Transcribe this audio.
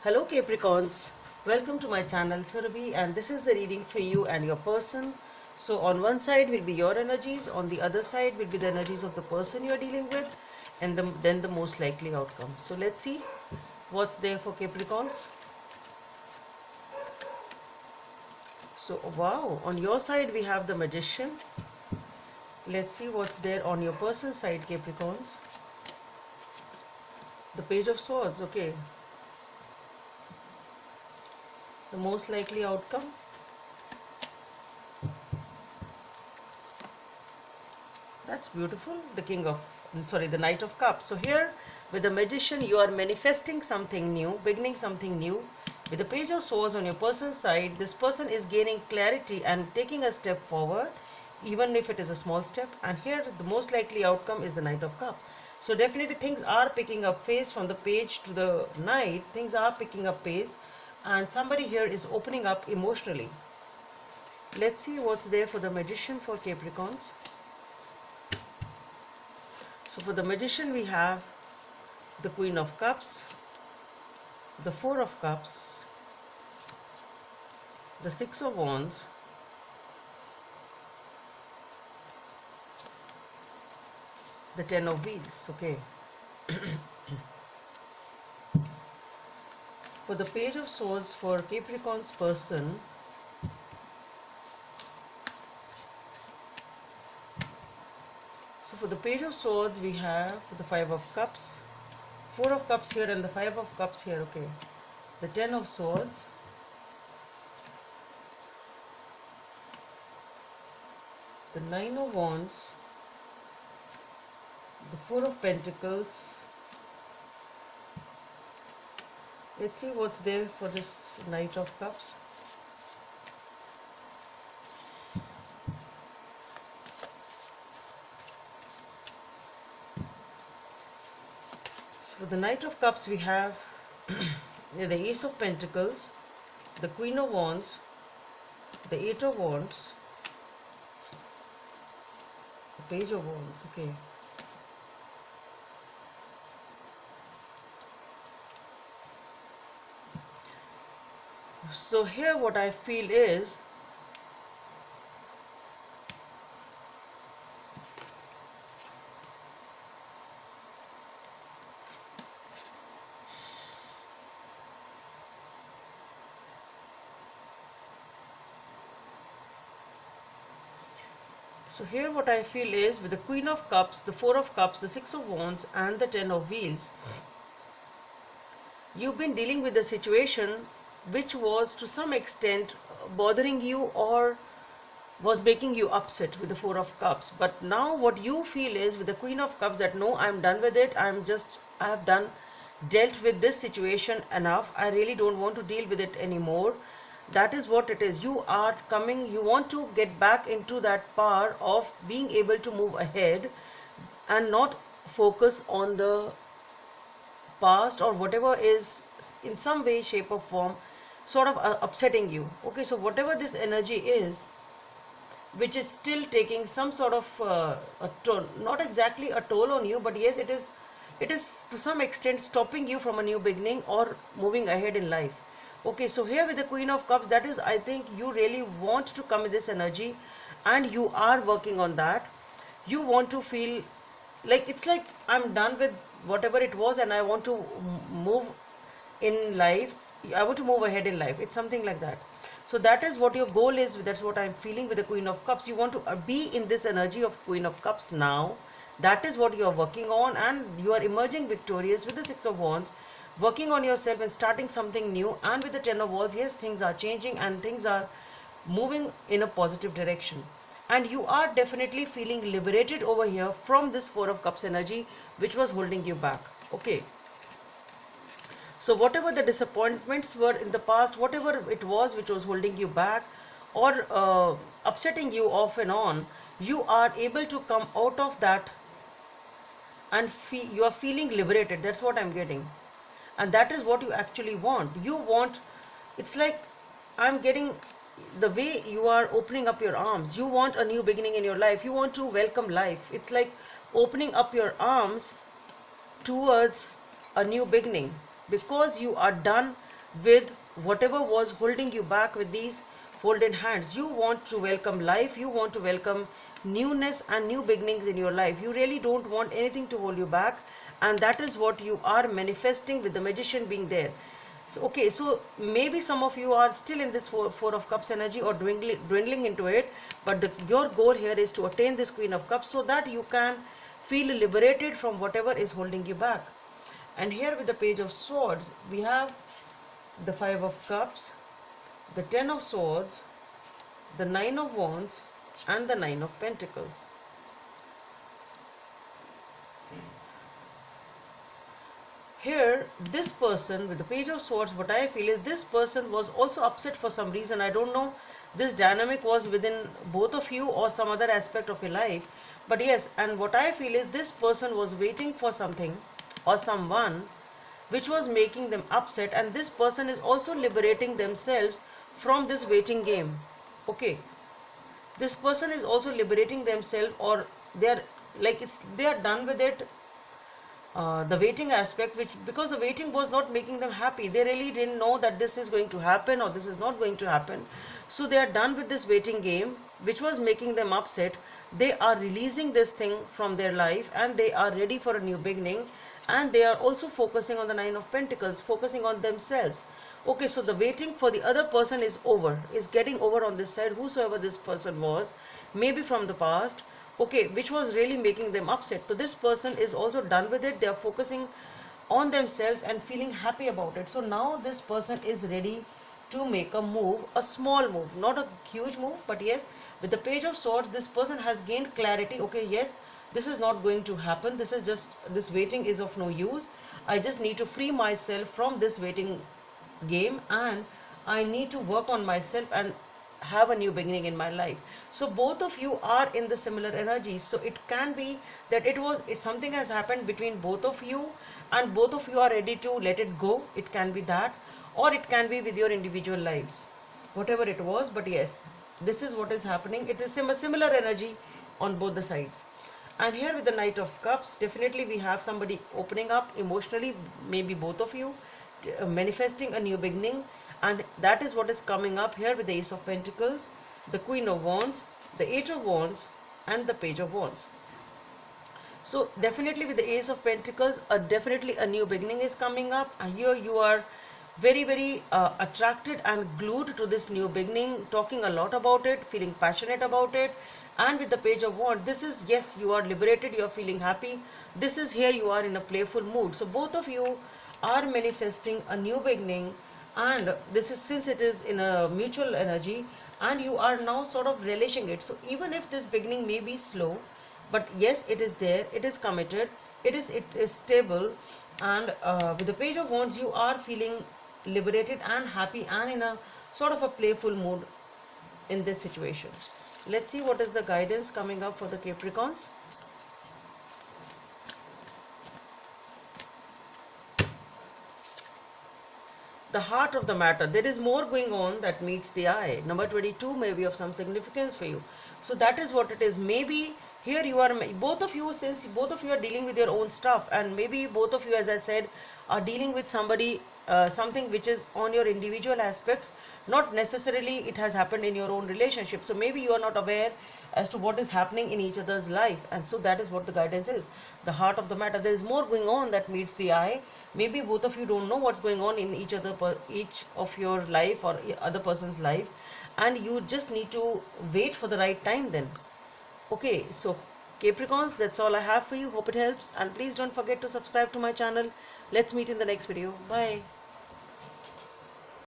Hello Capricorns, welcome to my channel Surabhi, and this is the reading for you and your person. So on one side will be your energies, on the other side will be the energies of the person you are dealing with, and then the most likely outcome. So let's see what's there for Capricorns. So wow, on your side we have the Magician. Let's see what's there on your person's side, Capricorns. The Page of Swords, okay. The most likely outcome. That's beautiful. The Knight of Cups. So here with the Magician, you are manifesting something new, beginning something new. With the Page of Swords on your person's side, this person is gaining clarity and taking a step forward, even if it is a small step. And here the most likely outcome is the Knight of Cups. So definitely things are picking up pace from the page to the Knight. Things are picking up pace, and somebody here is opening up emotionally. Let's see what's there for the Magician for Capricorns. So for the Magician we have the Queen of Cups, the Four of Cups, the Six of Wands, the Ten of Wheels, okay. For the Page of Swords for Capricorn's person, so for the Page of Swords we have the Five of Cups, Four of Cups here and the Five of Cups here, okay. The Ten of Swords, the Nine of Wands, the Four of Pentacles. Let's see what's there for this Knight of Cups. For the Knight of Cups we have the Ace of Pentacles, the Queen of Wands, the Eight of Wands, the Page of Wands, okay. So here what I feel is with the Queen of Cups, the Four of Cups, the Six of Wands and the Ten of Wheels, you've been dealing with a situation which was to some extent bothering you or was making you upset with the Four of Cups. But now what you feel is with the Queen of Cups that no, I'm done with it. I have dealt with this situation enough. I really don't want to deal with it anymore. That is what it is. You want to get back into that power of being able to move ahead and not focus on the past or whatever is in some way, shape or form sort of upsetting you. Okay, so whatever this energy is, which is still taking some sort of a toll, not exactly a toll on you, but yes, it is to some extent stopping you from a new beginning or moving ahead in life. Okay, so here with the Queen of Cups, that is, I think you really want to come with this energy and you are working on that. You want to feel like it's like I'm done with whatever it was and I want to move in life. I want to move ahead in life. It's something like that. So that is what your goal is. That's what I'm feeling with the Queen of Cups. You want to be in this energy of Queen of Cups now. That is what you are working on, and you are emerging victorious with the Six of Wands, working on yourself and starting something new. And with the Ten of Wands, yes, things are changing and things are moving in a positive direction. And you are definitely feeling liberated over here from this Four of Cups energy, which was holding you back. Okay. So whatever the disappointments were in the past, whatever it was which was holding you back or upsetting you off and on, you are able to come out of that and you are feeling liberated. That's what I'm getting. And that is what you actually want. It's like I'm getting the way you are opening up your arms. You want a new beginning in your life. You want to welcome life. It's like opening up your arms towards a new beginning, because you are done with whatever was holding you back with these folded hands. You want to welcome life, you want to welcome newness and new beginnings in your life. You really don't want anything to hold you back, and that is what you are manifesting with the Magician being there. So, okay, so maybe some of you are still in this four of Cups energy or dwindling into it, but your goal here is to attain this Queen of Cups so that you can feel liberated from whatever is holding you back. And here with the Page of Swords, we have the Five of Cups, the Ten of Swords, the Nine of Wands, and the Nine of Pentacles. Here, this person with the Page of Swords, what I feel is this person was also upset for some reason. I don't know, this dynamic was within both of you or some other aspect of your life. But yes, and what I feel is this person was waiting for something or someone which was making them upset, and this person is also liberating themselves from this waiting game. Okay, this person is also liberating themselves, or they are done with it, the waiting aspect, which because the waiting was not making them happy. They really didn't know that this is going to happen or this is not going to happen. So they are done with this waiting game which was making them upset. They are releasing this thing from their life and they are ready for a new beginning, and they are also focusing on the Nine of Pentacles, focusing on themselves. Okay, so the waiting for the other person is over, is getting over on this side, whosoever this person was, maybe from the past, okay, which was really making them upset. So this person is also done with it. They are focusing on themselves and feeling happy about it. So now this person is ready to make a move, a small move, not a huge move, but yes, with the Page of Swords, this person has gained clarity. Okay, yes, this is not going to happen. This is just, this waiting is of no use. I just need to free myself from this waiting game, and I need to work on myself and have a new beginning in my life. So both of you are in the similar energies. So it can be that something has happened between both of you and both of you are ready to let it go. It can be that, or it can be with your individual lives, whatever it was. But yes, this is what is happening. It is a similar energy on both the sides. And here with the Knight of Cups, definitely we have somebody opening up emotionally, maybe both of you, manifesting a new beginning, and that is what is coming up here with the Ace of Pentacles, the Queen of Wands, the Eight of Wands, and the Page of Wands. So definitely with the Ace of Pentacles, definitely a new beginning is coming up, and here you are very attracted and glued to this new beginning, talking a lot about it, feeling passionate about it. And with the Page of Wands, this is, yes, you are liberated, you are feeling happy. This is, here you are in a playful mood. So both of you are manifesting a new beginning, and this is, since it is in a mutual energy, and you are now sort of relishing it. So even if this beginning may be slow, but yes, it is there, it is committed, it is stable, and with the Page of Wands, you are feeling liberated and happy and in a sort of a playful mood in this situation. Let's see what is the guidance coming up for the Capricorns. The heart of the matter. There is more going on that meets the eye. Number 22 may be of some significance for you. So that is what it is. Maybe here you are, both of you, since both of you are dealing with your own stuff, and maybe both of you, as I said, are dealing with somebody, something which is on your individual aspects, not necessarily it has happened in your own relationship. So maybe you are not aware as to what is happening in each other's life, and so that is what the guidance is. The heart of the matter. There is more going on that meets the eye. Maybe both of you don't know what's going on in each of your life or other person's life, and you just need to wait for the right time then. Okay, so Capricorns, that's all I have for you. Hope it helps, and please don't forget to subscribe to my channel. Let's meet in the next video. Bye.